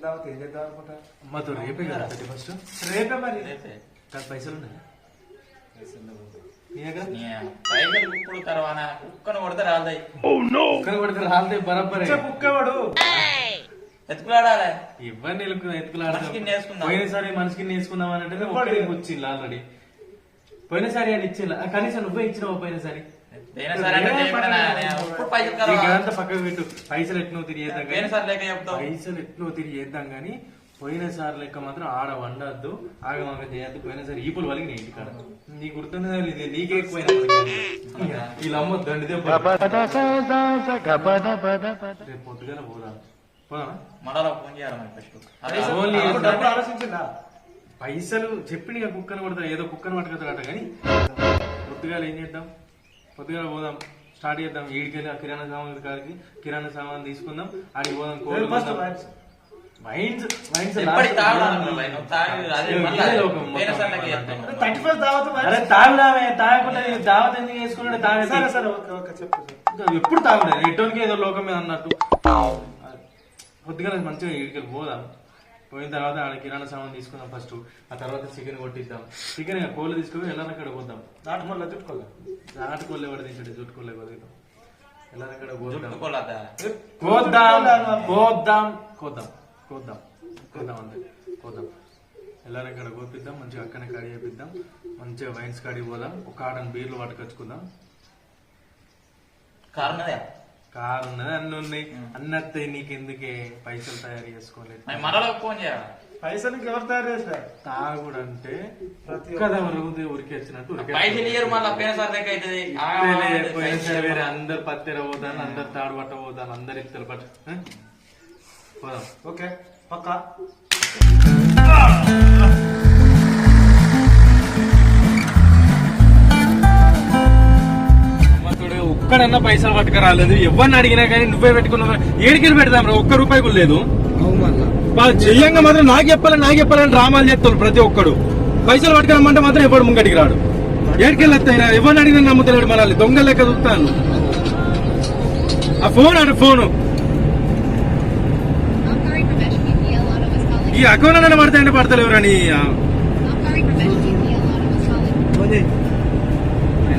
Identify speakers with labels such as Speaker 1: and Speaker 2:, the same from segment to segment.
Speaker 1: దావత్ ఏం చేద్దాం అనుకుంటా?
Speaker 2: మాతో రేపే కదా ఫస్ట్
Speaker 1: రేపే మరి.
Speaker 2: కాదు పైసలు ఉన్నాయి
Speaker 3: ఇప్పుడు తర్వాత కుక్కను కొడితే రాలదాయి.
Speaker 2: కుక్కను కొడితే రాలదే బరాబర్
Speaker 1: కుక్కవాడు
Speaker 3: ఎత్తుకులాడాలి.
Speaker 2: ఇవన్నీ
Speaker 3: మనిషికి నేర్చుకుందాం.
Speaker 2: పోయినసారి మనిషికి నేర్చుకుందాం అంటే వచ్చింది ఆల్రెడీ. పోయినసారి అని ఇచ్చి కనీసం నువ్వే ఇచ్చినావు పోయినసారి. అంతా పక్కకు పెట్టు. పైసలు ఎట్నో తిరిగి పైసలు ఎట్నో తిరిగి చేద్దాం గానీ పోయినసారి లెక్క మాత్రం ఆడ వండద్దు, ఆగమాగ చేయద్దు. పోయినసారి ఈపులు వలిగి ఇంటి కాడ నీ గుర్తున్నది నీకే ఎక్కువైనా వీళ్ళ అమ్మ దండిదే. రేపు పొద్దుగాల పోదాం.
Speaker 1: ఆలోచించిందా?
Speaker 2: పైసలు చెప్పి కుక్కను కొడతారు, ఏదో కుక్కను పట్టుకొస్తాడట. కానీ పొద్దుగాల ఏం చేద్దాం? పొద్దుగాల పోదాం, స్టార్ట్ చేద్దాం. ఈడికెళ్ళి కిరాణా సామాన్ కాడికి కిరాణా సామాన్ తీసుకుందాం. ఆడికి పోదాం. తాగుదామే, తాగకుండా దావత్ ఎందుకు వేసుకున్నాడు? ఎప్పుడు తాగుదా ఎటోనికి ఏదో లోకం మీద అన్నట్టు. పొద్దుగా మంచిగా ఇక్కడికి పోదాం. పోయిన తర్వాత ఆడ కిరాణా సామాన్ తీసుకుందాం ఫస్ట్. ఆ తర్వాత చికెన్ కొట్టిద్దాం. చికెన్ కోళ్ళు తీసుకుని ఎలా అక్కడ పోద్దాం.
Speaker 1: నాటుకోళ్ళ చుట్టుకోలే
Speaker 2: నాటుకోళ్ళు ఎవరు తింటాడు? చుట్టుకోలే కొద్దిగా ఎలా అక్కడ పోద్దాం. ಎಲ್ಲಾರ ಕಡೆ ಹೋಗಿದ್దాం. మంచిగా అక్కనే కాడి చేపిద్దాం. మంచిగా వైన్స్ కాడికి పోదాం. ఒక కాటన్ బీర్లు పట్టుకొచ్చుకుందాం. కారు ఉన్నది, అన్ని ఉన్నాయి. అన్నత్తాయి. నీకెందుకే పైసలు తయారు చేసుకోలేదు?
Speaker 1: పైసలు ఎవరు తయారు చేస్తారు?
Speaker 2: తాగుడు అంటే ఉరికి వచ్చినట్టు వేరే అందరు పత్తెర పోతాను, అందరు తాడు పట్ట పోతాను, అందరు ఇత్తలు పట్ట పోదాం.
Speaker 1: ఓకే పక్కా.
Speaker 2: ఒక్కడన్నా పైసలు పట్టుక రాలేదు. ఎవరిని అడిగినా కానీ నువ్వే పెట్టుకున్నావు. ఏడికెళ్ళి పెడదాం రా? ఒక్క రూపాయి కూడా లేదు. చెయ్యంగా మాత్రం నాకు చెప్పాలని డ్రామాలు చేస్తారు ప్రతి ఒక్కడు. పైసలు పట్టుకురమ్మంటే మాత్రం ఎప్పుడు ముంగడికి రాడు. ఏడికెళ్ళి వస్తాయి? ఎవరిని అడిగినా నమ్ముతలేడు. మనల్ని దొంగ లెక్క చూస్తాను. ఆ ఫోన్ అంటే ఫోను ఈ అకౌంట్ అన్న పడతాయంటే పడతలేవు రాని.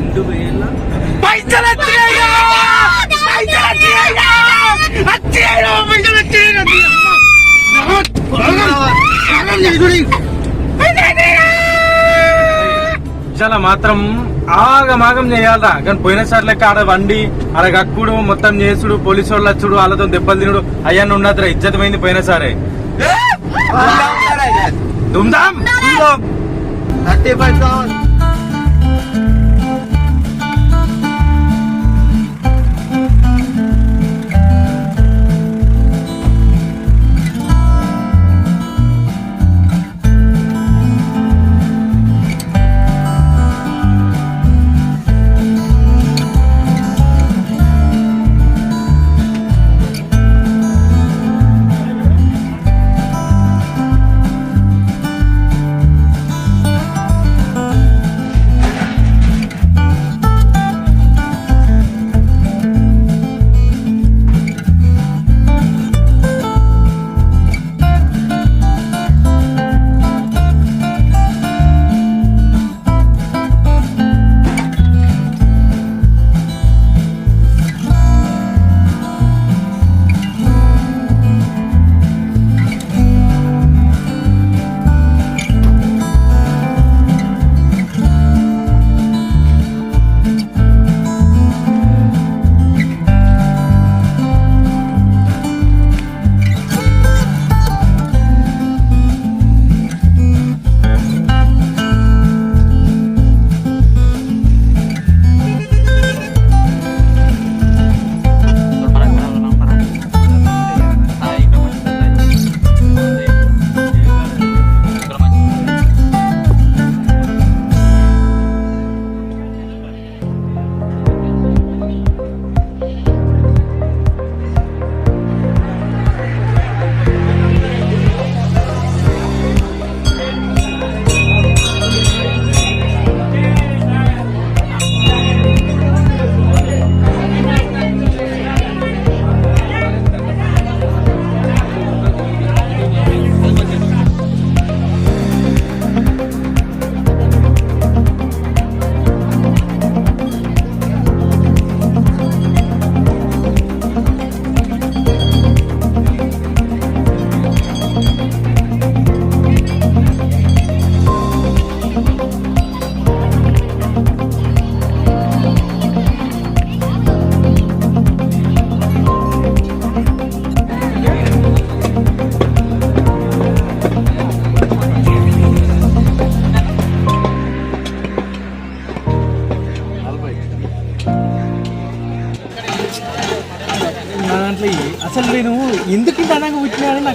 Speaker 2: 2000 పైసలు చాలా మాత్రం ఆగమాగం చేయాలరా. కానీ పోయినసారి లెక్క ఆడ వండి ఆడ కక్కుడు మొత్తం చేసుడు, పోలీసు వాళ్ళు వచ్చుడు, వాళ్ళతో దెబ్బలు తినుడు అయ్యాన్ని ఉండదురా. ఇజ్జతమైంది పోయినసారే. దుమ్దాం
Speaker 1: 35,000.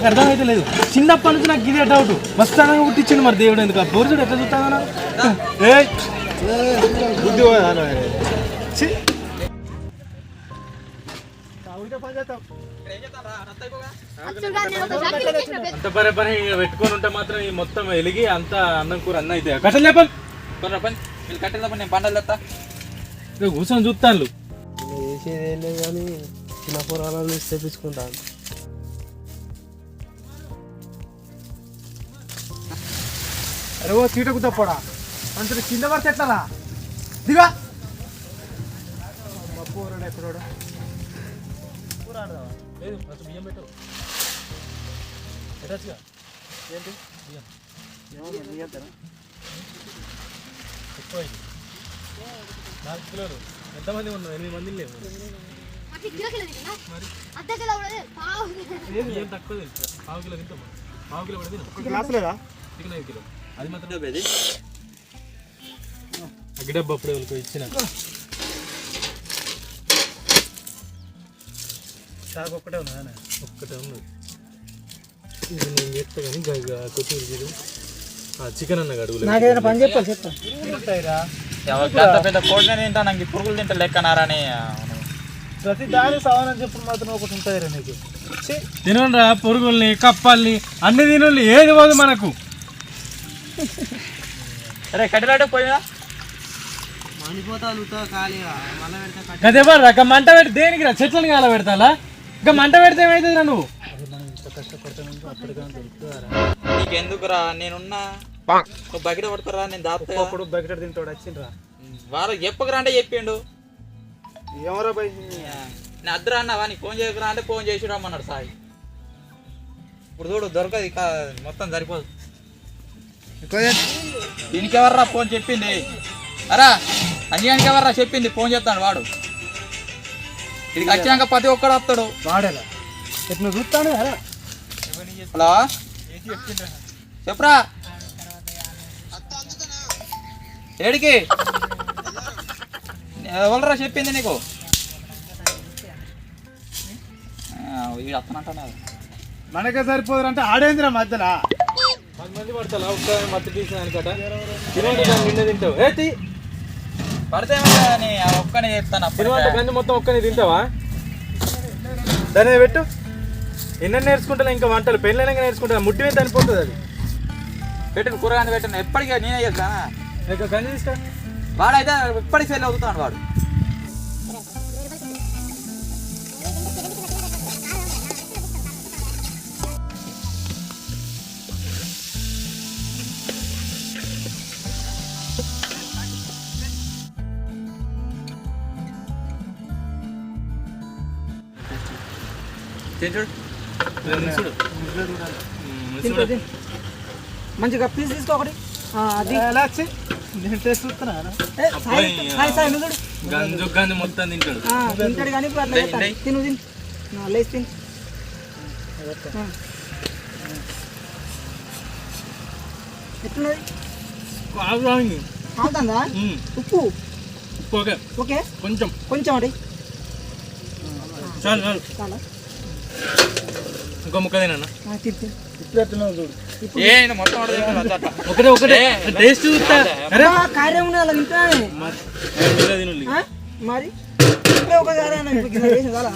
Speaker 2: నాకు అర్థమైతే లేదు. చిన్నప్పటి నుంచి నాకు ఇదే డౌట్. మస్తానంగా పుట్టించిండు మరి దేవుడు ఎందుకు ఆ బోర్జుడు ఎట్లా చూస్తానా? బుద్ధి అంత పరే పని పెట్టుకొని ఉంటే మాత్రం ఈ మొత్తం వెలిగి అంత అన్నం కూర అన్న అయితే కట్టలు చెప్పండి.
Speaker 3: మీరు కట్టేటప్పుడు నేను పండలు తెస్తా.
Speaker 2: కూర్చొని చూస్తాను.
Speaker 4: చేసేది ఏం లేదు కానీ చిన్న పొరాలను తెప్పించుకుంటాను.
Speaker 1: అరే ఓ సీటకు తప్పడా మంచిగా కింద పడితే ఎట్లా దిగా పోరాడు ఎక్కడోడు
Speaker 2: లేదు బియ్యం పెట్టు. పెట్టచ్చుగా. ఏంటి బియ్యం ఎక్కువ 4 కిలోలు. ఎంతమంది ఉన్నాం? 8 మంది లేవు. బియ్యం తక్కువ తెలుసు. 1/2 కిలో తింటాం. 1/2 కిలో కూడా తిన్నాం.
Speaker 1: గ్లాస్ లేదా
Speaker 2: చికెన్ 5 కిలో. అది మాత్రం అగ్గిడబ్బు అప్పుడే వాళ్ళకి ఇచ్చిన
Speaker 1: షాక్ ఒక్కటే ఉన్నదా?
Speaker 2: ఒక్కటే ఉంది. ఇది నేను చేస్తా కానీ కొత్తిమీర చికెన్ అన్న అడుగులేదు.
Speaker 4: నాకేదైనా పని చెప్పాలి చెప్తాను.
Speaker 3: పెద్ద కోడిని తింటా, నాకు పురుగులు తింటా లెక్కనారని.
Speaker 1: ప్రతి దాని సవాలని చెప్పుడు మాత్రం ఒకటి ఉంటుంది నీకు.
Speaker 2: తినండిరా పురుగుల్ని కప్పల్ని అన్ని తినండి, ఏది పోదు మనకు.
Speaker 3: సరే కట్టెలాడే పోయినా
Speaker 4: మండిపోతా ఖాళీగా మళ్ళీ పెడతా.
Speaker 2: కదేవారా మంట పెట్టి దేనికి రా? చెట్లను కాల పెడతాలా? ఇంకా మంట పెడితే ఏమవుతుంది రా? నువ్వు
Speaker 3: నీకెందుకురా? నేనున్నా బకెట్ పడుతురా, నేను దాపుతా.
Speaker 1: అప్పుడు బకెట్ తింటాడు వచ్చిండ్రా.
Speaker 3: వారు చెప్పకురా అంటే చెప్పిండు.
Speaker 1: ఏమరా బై
Speaker 3: నేను అద్దరా అన్నావా? నీకు ఫోన్ చేయకురా అంటే ఫోన్ చేసి రమ్మన్నాడు సాయి. ఇప్పుడు చూడు దొరకదు ఇక, మొత్తం సరిపోదు. దీనికి ఎవర్రా ఫోన్ చెప్పింది? అరా అంజయానికి ఎవర్రా చెప్పింది? ఫోన్ చేస్తాడు వాడు. ఇది వచ్చినాక ప్రతి ఒక్కడు వస్తాడు.
Speaker 1: వాడేలా ఎట్లా చూస్తాను కదా.
Speaker 3: హలో చెప్పరా? ఏడికి ఎవరురా చెప్పింది నీకు? వీడు వస్తానంటున్నా.
Speaker 1: మనకే సరిపోదు అంటే ఆడేంద్రా మధ్యలో
Speaker 2: 10 మంది పడతా ఒక్క మత్తు తీసినానికట. నిన్న తింటావు
Speaker 3: పడితే ఒక్కనే చేస్తాను.
Speaker 2: తినవంట గంజి మొత్తం ఒక్కనే తింటావా? దాని పెట్టు. ఎన్న నేర్చుకుంటా ఇంకా వంటలు పెళ్ళైనా నేర్చుకుంటా. ముట్టి మీద చనిపోతుంది అది.
Speaker 3: పెట్టు కూరగాయలు పెట్టు. ఎప్పటికీ నేనే చేస్తానా?
Speaker 2: ఇంకా గంజి తీసుకో.
Speaker 3: వాడైతే ఎప్పటికి సెల్ అవుతాడు వాడు.
Speaker 4: మంచిగా పీస్ తీసుకో ఒకటి. అది
Speaker 1: నేను టేస్ట్ చూస్తున్నా.
Speaker 2: గంజు గంజు మొత్తం తింటాడు.
Speaker 4: తింటాడు కానీ ఇప్పుడు అట్లా చేస్తాడు. తిను లేచి తిను. ఎట్లున్నది? కాలుతుందా? ఉప్పు
Speaker 2: ఓకే
Speaker 4: ఓకే
Speaker 2: కొంచెం
Speaker 4: కొంచెం ఒకటి
Speaker 2: చాలు చాలు.
Speaker 4: చాలా
Speaker 2: ఇంకో ముక్క తినన్నా.
Speaker 1: చూడు
Speaker 3: మొత్తం
Speaker 2: ఒకటే ఒకటే టేస్ట్ చూస్తా.
Speaker 4: కార్యం ఉన్నది అలా తింటానే మరి. ఇప్పుడే ఒకసారి చాలా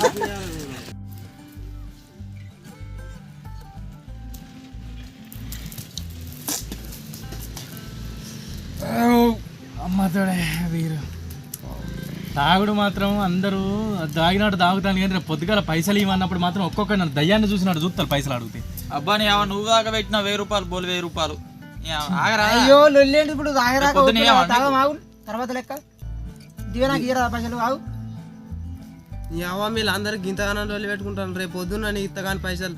Speaker 2: అమ్మతోడే వీరు తాగుడు మాత్రం అందరూ తాగినట్టు తాగుతాను కానీ పొద్దుగాల పైసలు ఇవ్వన్నప్పుడు మాత్రం ఒక్కొక్క నన్ను దయ్యాన్ని చూసినట్టు చూస్తారు పైసలు అడిగితే.
Speaker 3: అబ్బా నీ నువ్వు దాకా పెట్టిన 1000 రూపాయలు బోలు 1000 రూపాయలు.
Speaker 4: అయ్యో లొల్లేంటి ఇప్పుడు తాగరాకు తర్వాత లెక్క దివే నాకు ఇయ్యరా పైసలు. ఆగు నీ అవ్వ మీరు అందరికి ఇంతగానో లొల్లి పెట్టుకుంటాను. రేపు పొద్దున్న నీ ఇంతగాని పైసలు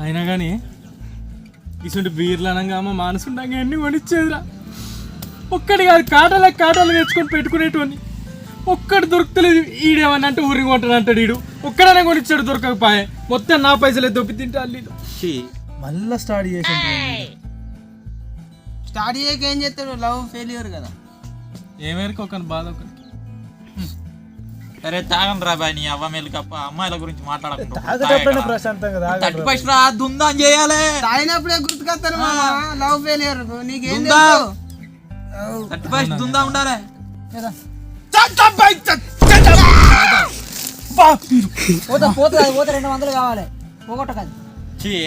Speaker 2: అయినా కానీ ఇటువంటి బీర్లు అనగా అమ్మ మానసుండగా ఎన్ని కొనిచ్చేదిరా. ఒక్కటి కాదు కాటాలు తెచ్చుకొని పెట్టుకునేటువంటి ఒక్కటి దొరుకుతలేదు. ఈడేమన్నా అంటే ఊరికి కొంటాడు అంటాడు. ఈడు ఒక్కడనే కొనిచ్చాడు దొరకకపోయే. మొత్తం నా పైసలే దొబ్బి తింటా.
Speaker 1: మళ్ళా స్టార్ట్ చేసి
Speaker 4: స్టార్ట్ చేయక ఏం చేస్తాడు? లవ్ ఫెయిల్యూర్ కదా.
Speaker 2: ఏమేరకు ఒక బాధ ఒకరికి.
Speaker 3: అరే తాగండి రా బాయ్ నీ అవ్వ మేలుకప్ప అమ్మాయిల గురించి
Speaker 1: తాగేటప్పుడు ప్రశాంతంగా తాగండి.
Speaker 3: 31 రా దుందా చేయాలి
Speaker 4: తాగినప్పుడే గుర్తుకొస్తాను లవ్ ఫెయిలియర్ నీకేం
Speaker 3: దుందా
Speaker 4: తెలుసు?
Speaker 3: 31 దుందా ఉండాలి
Speaker 4: పోతే 200 కావాలి పోగొట్ట కాదు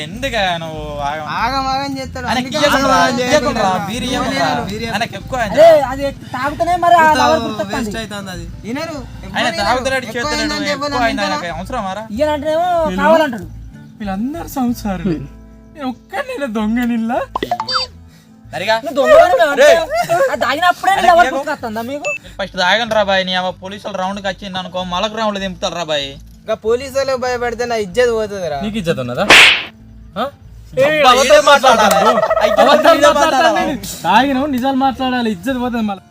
Speaker 3: ఎందుగా నువ్వు
Speaker 4: ఆగం ఆగం చేస్తాడు
Speaker 3: ఆయనకి
Speaker 4: అందుకే
Speaker 3: ఇయ్యకుండా రా,
Speaker 4: ఆగం
Speaker 3: ఇయ్యకుండా రా,
Speaker 4: చేయకుండా.
Speaker 3: బీర్ ఇయ్యకుండా రా. ఆయనకి ఎక్కువ
Speaker 4: అది తాగుతూనే మరి వేస్ట్ అవుతుంది అది వినరు
Speaker 3: ఆయన తాగుతాడు చేస్తాడు ఎక్కువ అయింది ఆయనకి అవసరమా రా
Speaker 4: ఇయ్యనంటేనేమో కావాలంటాడు
Speaker 2: వీళ్ళందరూ సంసారులు నేను ఒక్కనే దొంగనిల్లా
Speaker 3: సరిగా
Speaker 4: తాగినప్పుడే గుర్తుకొస్తుందా మీకు
Speaker 3: ఫస్ట్ తాగండి రా బాయ్ నీ అవ్వ పోలీసులు రౌండ్కి వచ్చింది అనుకో మలక రౌండ్ దింపుతారు రా బాయ్
Speaker 4: ఇంకా పోలీసు వాళ్ళకి భయపడితే నా ఇజ్జత్ పోతుంది రా
Speaker 2: నీకు ఇజ్జత్ ఉన్నదా తాగిన నిజాలు మాట్లాడాలి ఇజ్జత్ పోతుంది మళ్ళీ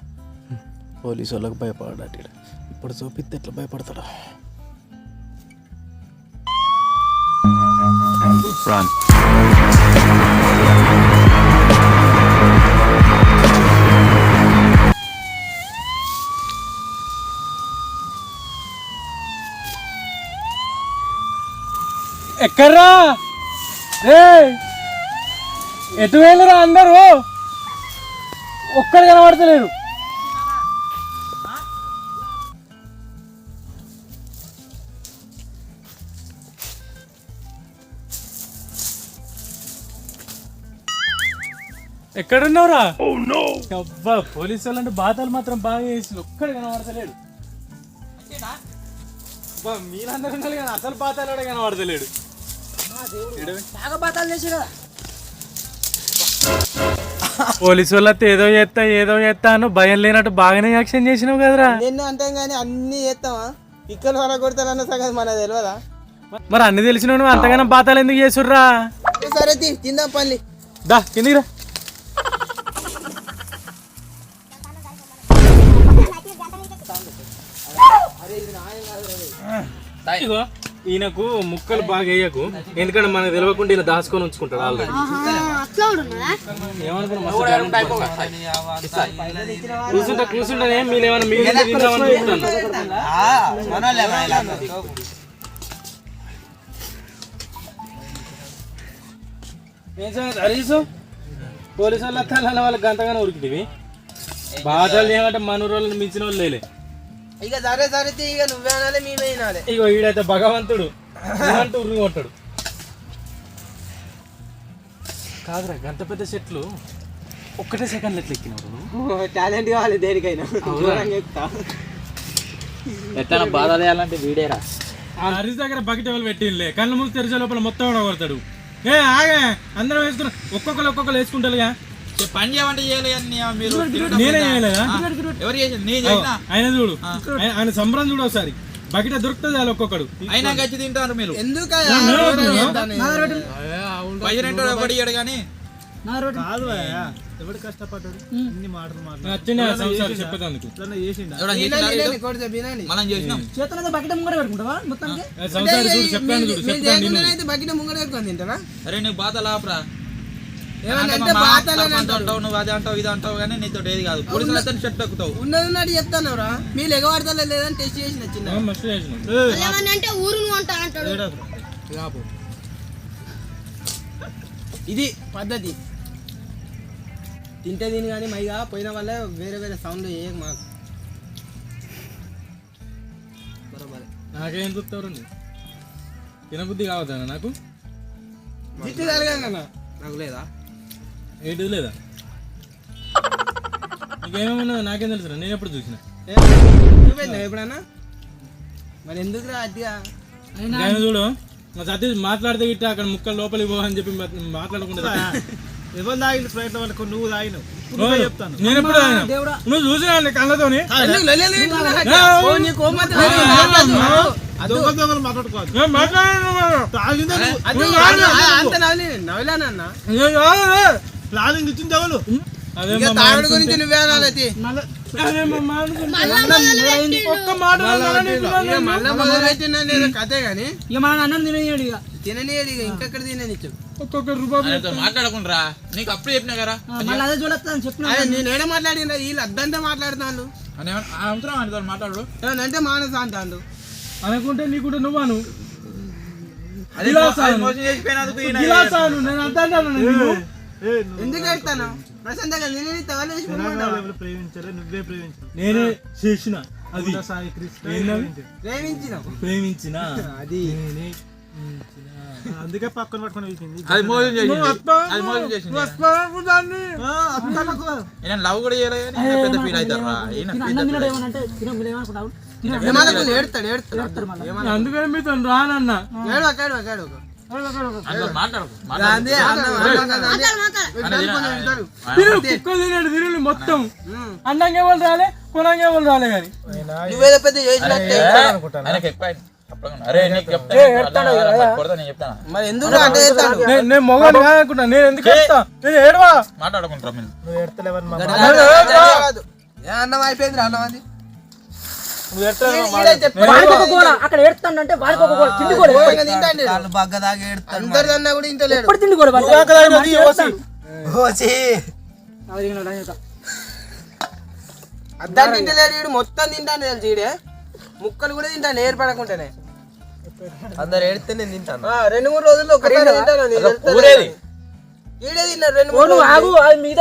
Speaker 1: పోలీసు వాళ్ళకి భయపడాడు ఇప్పుడు చూపిస్తే ఎట్లా భయపడతాడా
Speaker 2: ఎక్కడ్రా రే ఎటు వెళ్ళరా అందరూ ఒక్కడు కనబడతలేరు ఎక్కడున్నావురా అబ్బా పోలీసు వాళ్ళంటే బాధలు మాత్రం బాగా చేసి ఒక్కడు కనబడతలేడు అబ్బా మీరందరూ ఉన్నారు కానీ అసలు బాధలు కనబడతలేడు పోలీసు వాళ్ళతో ఏదో చేస్తా అని భయం లేనట్టు బాగానే యాక్షన్ చేసినావు కదరా
Speaker 4: నిన్ను అంటాం కానీ అన్ని చేస్తావా పిక్కలు వర కొడతానన్న సంగతి మనకు తెలియదా
Speaker 2: మరి అన్ని తెలిసిన నువ్వు అంతగానో బాతాలు ఎందుకు చేసుర్రా
Speaker 4: సరే తిందాం పల్లి
Speaker 2: దా కిందిరా ఇగో ఈయనకు ముక్కలు బాగా వేయకు ఎందుకంటే మనకు తెలియకుండా ఈయన దాచుకొని ఉంచుకుంటాడు ఆల్రెడీ కూర్చుంటే మీరు ఏమైనా మీరు తిందామనుకుంటున్నాను హరీసు పోలీసు వాళ్ళు అత్తాల వాళ్ళకి గంతగానే ఉరికిటివి బాధలు ఏమంటే మన రోజులను మించిన వాళ్ళు లేలే
Speaker 4: ఇక సరే సరే ఇక నువ్వే అనాలి మేమే వినాలి
Speaker 2: ఇగో ఈడైతే భగవంతుడు అంటూ ఉరిగి కొట్టాడు కాదురా గంత పెద్ద చెట్లు ఒక్కటే సెకండ్లు ఎట్లా ఎక్కినావు
Speaker 4: టాలెంట్ కావాలి దేనికైనా
Speaker 3: ఎట్లా బాధ చేయాలంటే వీడేరా
Speaker 2: హరీష్ దగ్గర బకెట్ ఎవరు పెట్టిందిలే కళ్ళు మూసి తెరిచే లోపల మొత్తం కూడా కొడతాడు ఏ ఆగే అందరం వేసుకున్నా ఒక్కొక్కరు వేసుకుంటారుగా
Speaker 3: పని చేయమంటే మీరు
Speaker 2: నేనే చేయలేదా
Speaker 3: ఎవరు చేసింది నేను చేసిన
Speaker 2: ఆయన చూడు ఆయన సంబరం చూడు ఒకసారి బకెట్ దొరుకుతుంది వాళ్ళు ఒక్కొక్కడు
Speaker 3: అయినా గచ్చి తింటారు మీరు
Speaker 4: ఎందుకు
Speaker 3: ఒకటి ఇయ్యడు కానీ
Speaker 1: ఎవడు కష్టపడ్డాడు ఇన్ని మాటలు
Speaker 2: నచ్చింది ఆ సంసారం చెప్పేందుకు
Speaker 3: మనం చేసినాం
Speaker 4: చేతులతో బకెట్ ముంగడ పెట్టుకుంటావా మొత్తం
Speaker 2: సంసారం చూడు చెప్పాను చూడు చెప్పాను
Speaker 4: బకెట్ ముంగడ పెట్టుకొని తింటారా
Speaker 3: అరే నీకు బాధ లాపరా
Speaker 4: ఏమంటే బాధలని
Speaker 3: అంటావు నువ్వు అది అంటావు ఇది అంటావు కానీ నీతో ఏది కాదు పోలీసులు అయితే షర్ట్ ఎక్కుతావు
Speaker 4: ఉన్నది చెప్తాను రా మీరు ఎగవాడతా లేదని టెస్ట్ చేసి నచ్చింది
Speaker 2: మస్తు చేసినావు
Speaker 5: అంటే ఊరు అంటాడు
Speaker 4: ఇది పద్ధతి తింటే తిని కానీ మైగా పోయిన వల్ల వేరే వేరే సౌండ్ ఏ మాకు బరోబర్
Speaker 2: నాకేం చూస్తారు తినబుద్ధి కావద్దా నాకు
Speaker 4: జిట్టు కలగన్నా నాకు లేదా
Speaker 2: ఏంటిది లేదా నీకేమన్నా నాకేం తెలుసు నేను ఎప్పుడు చూసిన
Speaker 4: చూపెట్టినా ఎప్పుడన్నా మరి ఎందుకు రా అదిగా
Speaker 2: నేను చూడు మా సతీష్ మాట్లాడితే గిట్ట అక్కడ ముక్కలు లోపలికి పోవని చెప్పి మాట్లాడకుండా
Speaker 1: ఎవరు తాగిన ఫ్లైట్ వాళ్ళకు నువ్వు తాగినావు చెప్తాను
Speaker 2: నేను ఎప్పుడు నువ్వు చూసినా కళ్ళతోని
Speaker 1: ప్లానింగ్ ఇచ్చింది ఎవరు
Speaker 4: తాగుడు గురించి నువ్వే అనాలి
Speaker 2: ఒక్క మాట
Speaker 4: మళ్ళా మొదలైతే కథే గాని ఇక మన అన్నం తిననీయడు ఇక తిననీయడు ఇక ఇంకెక్కడ తిననిచ్చు
Speaker 2: ఒక్కొక్క రూపాయలు
Speaker 3: మాట్లాడకుండా నీకు అప్పుడు చెప్పినా కదా
Speaker 4: మళ్ళీ అదే చూడొస్తాను చెప్పిన నేను ఏడ మాట్లాడినా వీళ్ళు అద్దంతా మాట్లాడుతాను
Speaker 3: అవసరం అని మాట్లాడు
Speaker 4: అంటే మానస అంటాడు
Speaker 1: అనుకుంటే నీకుంటే నువ్వాను
Speaker 3: మోసం చేసిపోయినందుకు ఈయన
Speaker 1: గిలాసాను నేను అంటాను
Speaker 4: ఎందుకు ఎడతాను ప్రశాంతంగా నేను
Speaker 1: ప్రేమించలే నువ్వే ప్రేమించు నేనే చేసిన అది ప్రేమించిన అది అందుకే పక్కన పట్టుకుని వేసింది
Speaker 3: అది మోసం చేసింది అది మోసం చేసింది ఈయన లవ్ కూడా చేయలేదు కానీ ఈయన పెద్ద ఫీల్ అవుతారా
Speaker 1: అందుకని మీతో రానన్నా కుక్కలు తిన్నాడు తిరుగు మొత్తం అన్నంగా వాళ్ళు రాలే కొనంగా వాళ్ళు రాలే కానీ
Speaker 4: నువ్వేదో పెద్ద చేసినట్టే మరి ఎందుకు అంటే
Speaker 1: నేను మొగలు కాదనుకుంటా నేను ఎందుకు ఏడుస్తా నేను ఏడవా
Speaker 3: మాట్లాడుకుంటారా
Speaker 1: నువ్వు ఏడతలేవని
Speaker 4: అన్నం అయిపోయింది అన్నం అది
Speaker 6: అక్కడ ఏడుతానంటే వాడికి ఒక గోడ తిండి కూడా
Speaker 4: బగ్గ దాకా ఏడుతాడు అందరిదన్నా కూడా ఇంటలేడు
Speaker 6: ఎప్పుడు తిండి కూడా
Speaker 4: అద్దరు తింటలేడు వీడు మొత్తం తింటాను తెలుసు ఈడే ముక్కలు కూడా తింటాను ఏర్పడకుండానే అందరు ఏడితే నేను తింటాను 2-3 రోజుల్లో ఒకసారి తింటాను ఈడే తిన్నాడు 2-3 రోజులు
Speaker 6: ఆగు అది మీద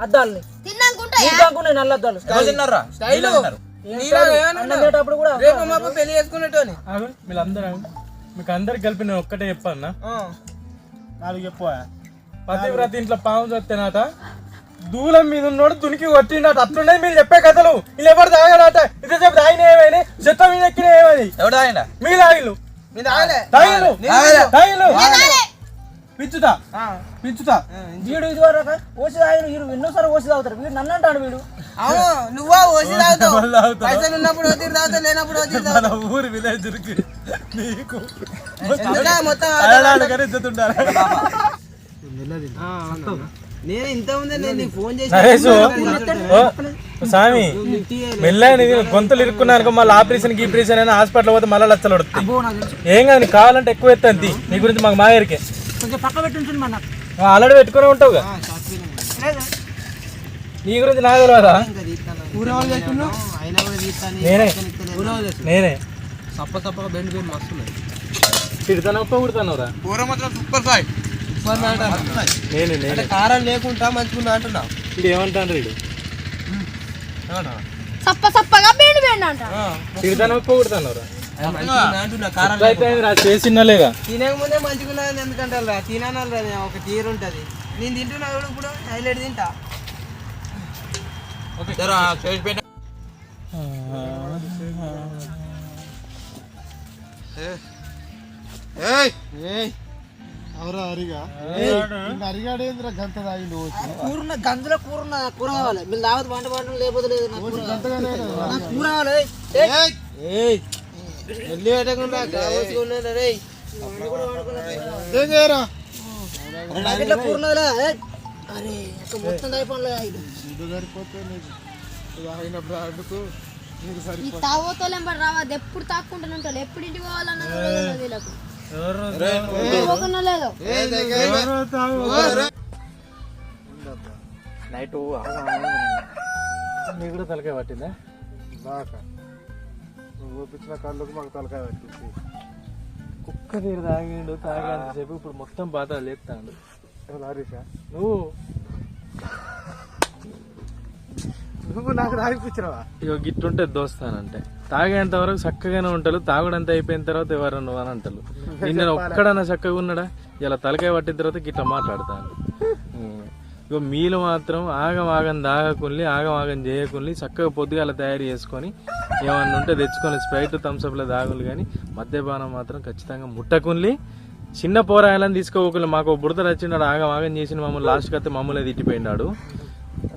Speaker 6: అద్దాలని తిన్నాకుంటే నల్ల అద్దాలు తినేటప్పుడు కూడా
Speaker 4: రేపు మాపు పెళ్లి చేసుకునేటోని
Speaker 1: వీళ్ళందరూ మీకు అందరికి కలిపి నేను ఒక్కటే చెప్పన్నా నాలుగు చెప్పు పతివ్రత ఇంట్లో పాము చస్తేనాట దూలం మీద ఉన్నోడు దునికి కొట్టిండట అట్లుండే మీరు చెప్పే కథలు వీళ్ళు ఎవరు తాగాడట ఇదే చెప్పి తాగిన ఏమైనా చెత్త మీద ఎక్కిన ఏమని
Speaker 3: ఎవడు తాగిండా
Speaker 1: మీ తాగిలు పిచ్చుతా పిచ్చుతా
Speaker 6: వీడు ఇది వరకు ఓసి తాగిన వీడు ఎన్నోసారి ఓసి తాగుతారు వీడు నన్ను అంటాడు వీడు
Speaker 4: నువ్వా ఓసి తాగుతావు పైసలు ఉన్నప్పుడు ఓసి తాగుతావు లేనప్పుడు ఓసి తాగుతావు
Speaker 1: ఊరు విలేజ్ నీకు
Speaker 4: నేను ఇంత ఉంది నేను ఫోన్
Speaker 1: స్వామి మెల్లని గొంతులు ఇరుక్కున్నాను మళ్ళీ ఆపరేషన్ గీపరేషన్ అయినా హాస్పిటల్ పోతే మళ్ళీ లచ్చలు పడుతుంది ఏం కాదు నీకు కావాలంటే ఎక్కువ ఎత్తంది నీ గురించి మాకు మాయరికే
Speaker 6: కొంచెం పక్క పెట్టి మన
Speaker 1: ఆల్రెడీ పెట్టుకునే ఉంటావుగా నీ గురించి నాకు తెలియదా నేనే
Speaker 4: సప్ప సప్పగా బెండ్ బెండ్ మస్తున్నాయి
Speaker 1: తిడతాను ఒక్క కుడతానురా
Speaker 3: కూర మాత్రం సూపర్ ఫైవ్
Speaker 1: నేనే
Speaker 4: కారం లేకుండా మంచిగా అంటున్నా
Speaker 1: ఇది ఏమంటాను రీడు
Speaker 5: సప్ప సప్పగా బేండి బేండి అంట
Speaker 1: తిడతాను ఒక్క కుడతానురా
Speaker 4: అంటున్నా కారం
Speaker 1: చేసినలేగా
Speaker 4: తినక ముందే మంచిగా ఎందుకంటే రా తినాలి రా ఒక తీరు ఉంటది నేను తింటున్నా ఇప్పుడు హైలైట్ తింటా
Speaker 6: కూర గంజలో కూర కావాలి మీరు దావత్ వంట పడడం లేకపోతే లేదు నాకు కూర కావాలి
Speaker 4: వెళ్ళి పెట్టకుండా
Speaker 6: కూర అరే మొత్తం అయిపోయి
Speaker 5: ఈ తాగోతోలేం పడి రావద్దు ఎప్పుడు తాక్కుంటూనే ఉంటారు ఎప్పుడు ఇంటికి పోవాలన్నది వీళ్ళకు లేదు
Speaker 1: నైట్ నీ కూడా తలకాయ పట్టిందా బాగా నువ్వు ఓపించిన కళ్ళకు మాకు తలకాయ పట్టింది కుక్క తీరు తాగిండు తాగేంతసేపు ఇప్పుడు మొత్తం బాధ లేపుతాడు హరీషా నువ్వు నాకు తాగిపించినవా ఇక గిట్టుంటే దోస్తానంటే తాగేంత వరకు చక్కగానే ఉంటారు తాగుడంతా అయిపోయిన తర్వాత ఎవరు నువ్వు అని అంటారు నిన్న ఒక్కడన్నా చక్కగా ఉన్నాడా ఇలా తలకాయ పట్టిన తర్వాత గిట్లా మాట్లాడతాను ఇక మీలో మాత్రం ఆగం తాగకుల్ని ఆగం చేయకుల్ని చక్కగా పొద్దుగాల తయారు చేసుకొని ఏమన్నా ఉంటే తెచ్చుకొని స్ప్రైట్ థమ్స్అప్లో తాగులు కానీ మద్యపానం మాత్రం ఖచ్చితంగా ముట్టకుల్ని చిన్న పోరాయాలని తీసుకోకుండా మాకు బుడత వచ్చినాడు ఆగం చేసిన మమ్మల్ని లాస్ట్కి అయితే మమ్మల్ని తిట్టిపోయినాడు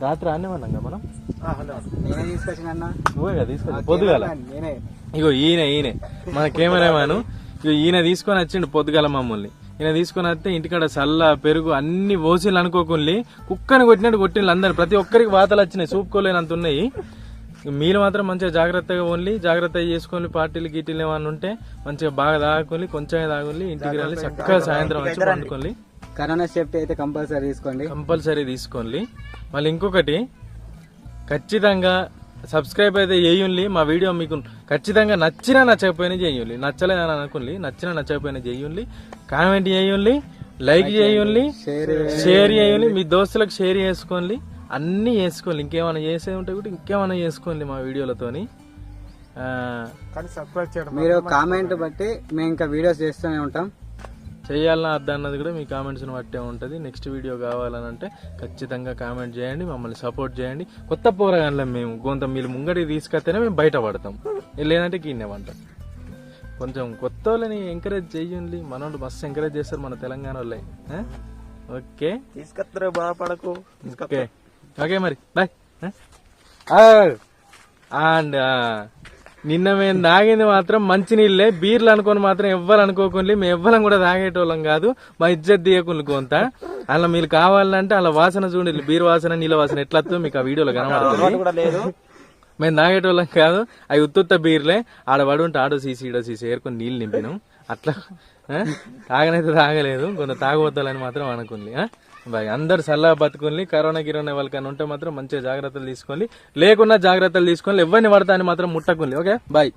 Speaker 1: రాత్రి ఆనేమన్నాగా మనం నువ్వే కదా తీసుకొచ్చి పొద్దుగాల ఇగో ఈయన మన కెమెరామ్యాన్ ఇగో ఈయన తీసుకొని వచ్చిండు పొద్దుగాల మమ్మల్ని ఈయన తీసుకొని వస్తే ఇంటికాడ చల్ల పెరుగు అన్ని ఓసిలు అనుకోకుండా కుక్కని కొట్టినట్టు కొట్టిండు అందరు ప్రతి ఒక్కరికి వాతలు వచ్చినాయి చూపుకోలేనంత ఉన్నాయి మీరు మాత్రం మంచిగా జాగ్రత్తగా ఓన్లీ జాగ్రత్తగా చేసుకొని పార్టీలు గీటీలు ఏమన్నా ఉంటే మంచిగా బాగా తాగుకొని కొంచెమే తాగుని ఇంటికి వెళ్ళి చక్కగా సాయంత్రం వచ్చి పండుకోండి
Speaker 6: కరోనా సేఫ్టీ అయితే కంపల్సరీ తీసుకోండి.
Speaker 1: కంపల్సరీ తీసుకోండి. మళ్ళీ ఇంకొకటి, ఖచ్చితంగా సబ్స్క్రైబ్ అయితే చేయండి. మా వీడియో మీకు ఖచ్చితంగా నచ్చకపోయినా చేయండి, నచ్చలేదని అనుకోండి, నచ్చకపోయినా చేయండి, కామెంట్ చేయండి, లైక్ చేయండి, షేర్ చేయండి, మీ దోస్తులకు షేర్ చేసుకోండి, అన్నీ చేసుకోండి. ఇంకేమైనా చేసే ఉంటే కూడా ఇంకేమైనా చేసుకోండి మా వీడియోలతోని.
Speaker 6: మీరు కామెంట్ బట్టి మేము ఇంకా వీడియోస్ చేస్తూనే ఉంటాం.
Speaker 1: చేయాలన్నా అద్దా అన్నది కూడా మీ కామెంట్స్ని బట్టే ఉంటుంది. నెక్స్ట్ వీడియో కావాలని అంటే ఖచ్చితంగా కామెంట్ చేయండి, మమ్మల్ని సపోర్ట్ చేయండి. కొత్త పోరగాళ్ళం మేము, కొంత మీరు ముంగడికి తీసుకొస్తేనే మేము బయటపడతాం, లేదంటే కిన్నేమంటాం. కొంచెం కొత్త వాళ్ళని ఎంకరేజ్ చేయండి. మనోళ్ళు మస్తు ఎంకరేజ్ చేస్తారు మన తెలంగాణ వాళ్ళే. ఓకే
Speaker 4: తీసుకొస్తారా, బాధపడకు.
Speaker 1: ఓకే ఓకే మరి బాయ్. అండ్ నిన్న మేము తాగింది మాత్రం మంచినీళ్ళే, బీర్లు అనుకోని మాత్రం ఎవ్వరు అనుకోకుండా, మేము ఎవ్వరం కూడా తాగేటోళ్ళం కాదు. మా ఇజ్జత్ తీయకుండా కొంత అలా మీరు కావాలంటే అలా వాసన చూడండి, బీర్ వాసన నీళ్ళ వాసన ఎట్లా మీకు ఆ వీడియోలో కనబడుతుంది. మేము తాగేటోళ్ళం కాదు, అవి ఉత్తుత్త బీర్లే. ఆడ పడుంటే ఆడో సీసీ ఈడో సీసీ ఏరుకొని నీళ్ళు నింపినాం. అట్లా తాగనైతే తాగలేదు, కొంత తాగవద్దాలని మాత్రం అనుకుంది. బాయ్. అందరు సల్లా బతుకుని, కరోనా గిరోనా వాళ్ళకన్నా ఉంటే మాత్రం మంచిగా జాగ్రత్తలు తీసుకోండి, లేకున్నా జాగ్రత్తలు తీసుకోండి, ఎవరిని పడతా అని మాత్రం ముట్టకుంది. Okay bye.